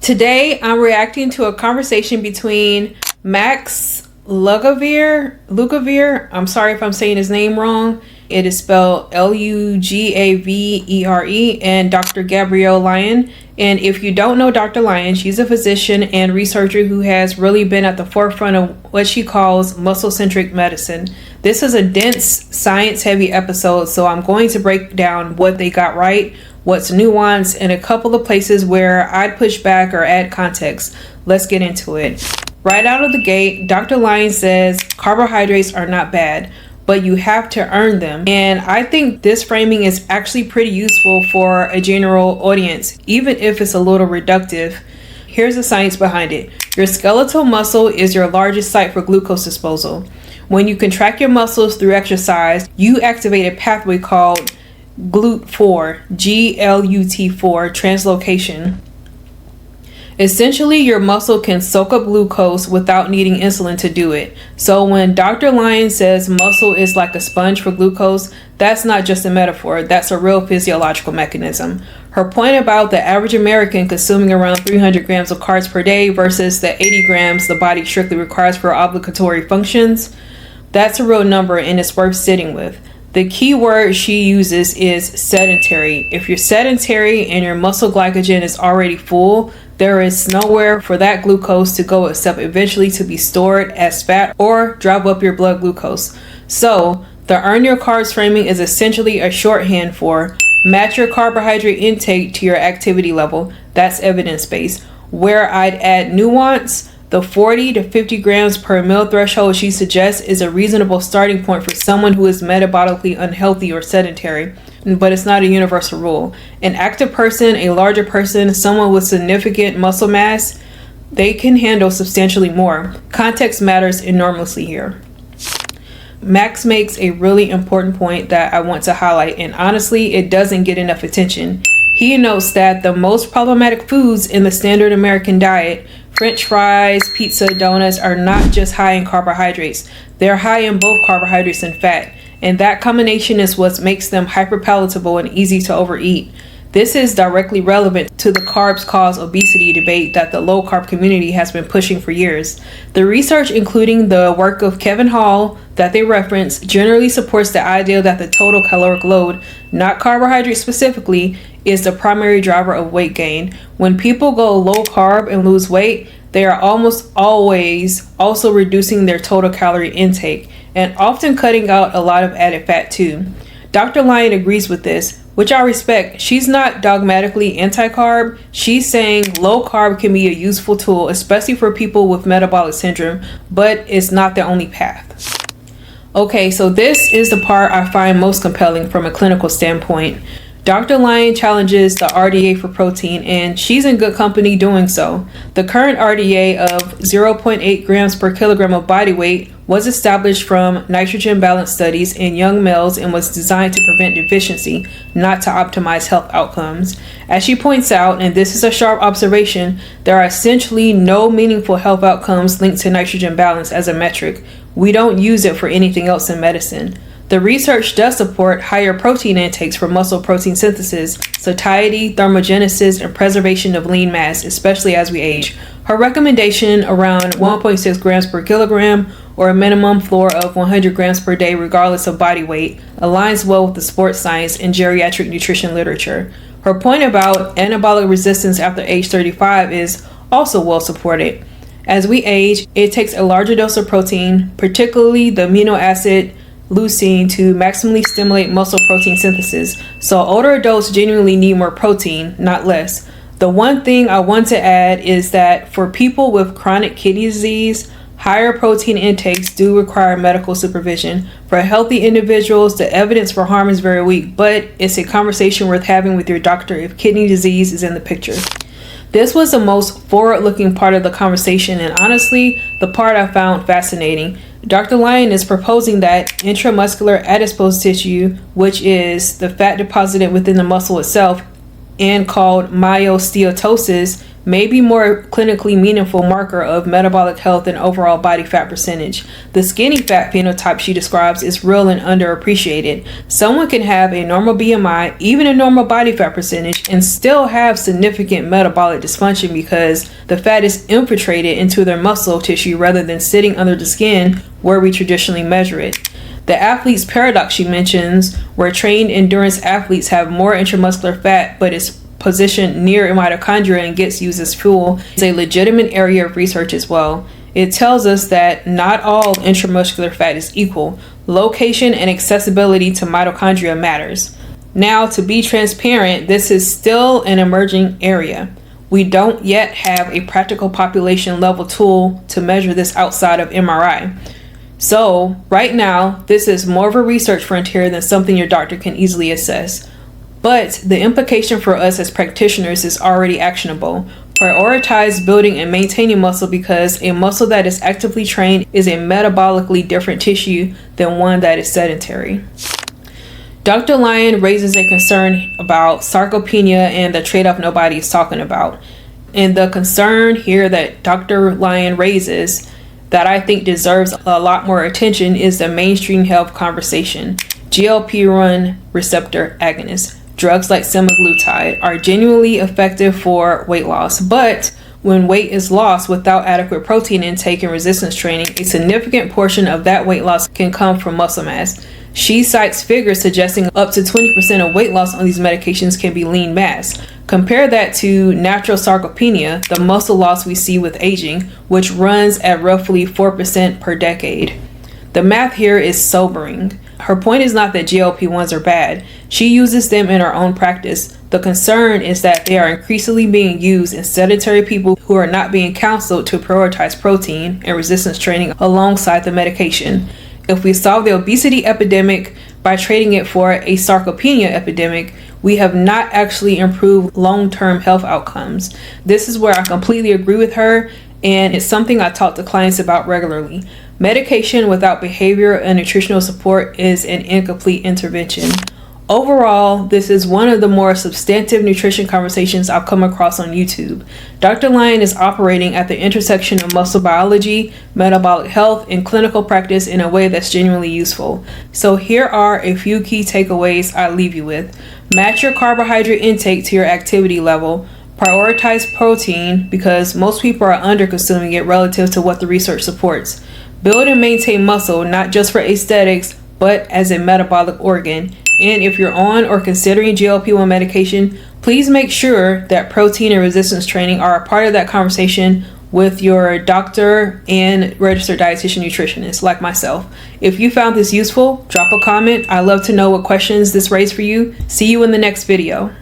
Today, I'm reacting to a conversation between Max Lugavere. I'm sorry if I'm saying his name wrong. It is spelled Lugavere, and Dr. Gabrielle Lyon. And if you don't know Dr. Lyon, she's a physician and researcher who has really been at the forefront of what she calls muscle-centric medicine. This is a dense, science-heavy episode, so I'm going to break down what they got right, what's nuanced, and a couple of places where I'd push back or add context. Let's get into it. Right out of the gate, Dr. Lyon says carbohydrates are not bad, but you have to earn them. And I think this framing is actually pretty useful for a general audience, even if it's a little reductive. Here's the science behind it. Your skeletal muscle is your largest site for glucose disposal. When you contract your muscles through exercise, you activate a pathway called GLUT4, G-L-U-T4 translocation. Essentially, your muscle can soak up glucose without needing insulin to do it. So when Dr. Lyon says muscle is like a sponge for glucose, that's not just a metaphor, that's a real physiological mechanism. Her point about the average American consuming around 300 grams of carbs per day versus the 80 grams the body strictly requires for obligatory functions, that's a real number and it's worth sitting with. The key word she uses is sedentary. If you're sedentary and your muscle glycogen is already full, there is nowhere for that glucose to go except eventually to be stored as fat or drive up your blood glucose. So the earn your carbs framing is essentially a shorthand for match your carbohydrate intake to your activity level. That's evidence-based. Where I'd add nuance, the 40 to 50 grams per meal threshold she suggests is a reasonable starting point for someone who is metabolically unhealthy or sedentary, but it's not a universal rule. An active person, a larger person, someone with significant muscle mass, they can handle substantially more. Context matters enormously here. Max makes a really important point that I want to highlight, and honestly, it doesn't get enough attention. He notes that the most problematic foods in the standard American diet, French fries, pizza, donuts, are not just high in carbohydrates. They're high in both carbohydrates and fat, and that combination is what makes them hyperpalatable and easy to overeat. This is directly relevant to the carbs cause obesity debate that the low-carb community has been pushing for years. The research, including the work of Kevin Hall that they reference, generally supports the idea that the total caloric load, not carbohydrates specifically, is the primary driver of weight gain. When people go low carb and lose weight, they are almost always also reducing their total calorie intake and often cutting out a lot of added fat too. Dr. Lyon agrees with this, which I respect. She's not dogmatically anti-carb. She's saying low carb can be a useful tool, especially for people with metabolic syndrome, but it's not the only path. Okay, so this is the part I find most compelling from a clinical standpoint. Dr. Lyon challenges the RDA for protein, and she's in good company doing so. The current RDA of 0.8 grams per kilogram of body weight was established from nitrogen balance studies in young males and was designed to prevent deficiency, not to optimize health outcomes. As she points out, and this is a sharp observation, there are essentially no meaningful health outcomes linked to nitrogen balance as a metric. We don't use it for anything else in medicine. The research does support higher protein intakes for muscle protein synthesis, satiety, thermogenesis, and preservation of lean mass, especially as we age. Her recommendation around 1.6 grams per kilogram or a minimum floor of 100 grams per day regardless of body weight aligns well with the sports science and geriatric nutrition literature. Her point about anabolic resistance after age 35 is also well supported. As we age, it takes a larger dose of protein, particularly the amino acid leucine, to maximally stimulate muscle protein synthesis. So older adults genuinely need more protein, not less. The one thing I want to add is that for people with chronic kidney disease, higher protein intakes do require medical supervision. For healthy individuals, the evidence for harm is very weak, but it's a conversation worth having with your doctor if kidney disease is in the picture. This was the most forward-looking part of the conversation, and honestly, the part I found fascinating. Dr. Lyon is proposing that intramuscular adipose tissue, which is the fat deposited within the muscle itself and called myosteatosis, may be more clinically meaningful marker of metabolic health and overall body fat percentage. The skinny fat phenotype she describes is real and underappreciated. Someone can have a normal BMI, even a normal body fat percentage, and still have significant metabolic dysfunction because the fat is infiltrated into their muscle tissue rather than sitting under the skin where we traditionally measure it. The athlete's paradox she mentions, where trained endurance athletes have more intramuscular fat but is positioned near mitochondria and gets used as fuel, is a legitimate area of research as well. It tells us that not all intramuscular fat is equal. Location and accessibility to mitochondria matters. Now, to be transparent, this is still an emerging area. We don't yet have a practical population level tool to measure this outside of MRI. So right now, this is more of a research frontier than something your doctor can easily assess. But the implication for us as practitioners is already actionable. Prioritize building and maintaining muscle because a muscle that is actively trained is a metabolically different tissue than one that is sedentary. Dr. Lyon raises a concern about sarcopenia and the trade-off nobody is talking about. And the concern here that Dr. Lyon raises that I think deserves a lot more attention is the mainstream health conversation. GLP-1 receptor agonists. Drugs like semaglutide are genuinely effective for weight loss, but when weight is lost without adequate protein intake and resistance training, a significant portion of that weight loss can come from muscle mass. She cites figures suggesting up to 20% of weight loss on these medications can be lean mass. Compare that to natural sarcopenia, the muscle loss we see with aging, which runs at roughly 4% per decade. The math here is sobering. Her point is not that GLP-1s are bad. She uses them in her own practice. The concern is that they are increasingly being used in sedentary people who are not being counseled to prioritize protein and resistance training alongside the medication. If we solve the obesity epidemic by trading it for a sarcopenia epidemic, we have not actually improved long-term health outcomes. This is where I completely agree with her, and it's something I talk to clients about regularly. Medication without behavioral and nutritional support is an incomplete intervention. Overall, this is one of the more substantive nutrition conversations I've come across on YouTube. Dr. Lyon is operating at the intersection of muscle biology, metabolic health, and clinical practice in a way that's genuinely useful. So here are a few key takeaways I leave you with. Match your carbohydrate intake to your activity level. Prioritize protein because most people are under-consuming it relative to what the research supports. Build and maintain muscle, not just for aesthetics, but as a metabolic organ. And if you're on or considering GLP-1 medication, please make sure that protein and resistance training are a part of that conversation with your doctor and registered dietitian nutritionist like myself. If you found this useful, drop a comment. I'd love to know what questions this raised for you. See you in the next video.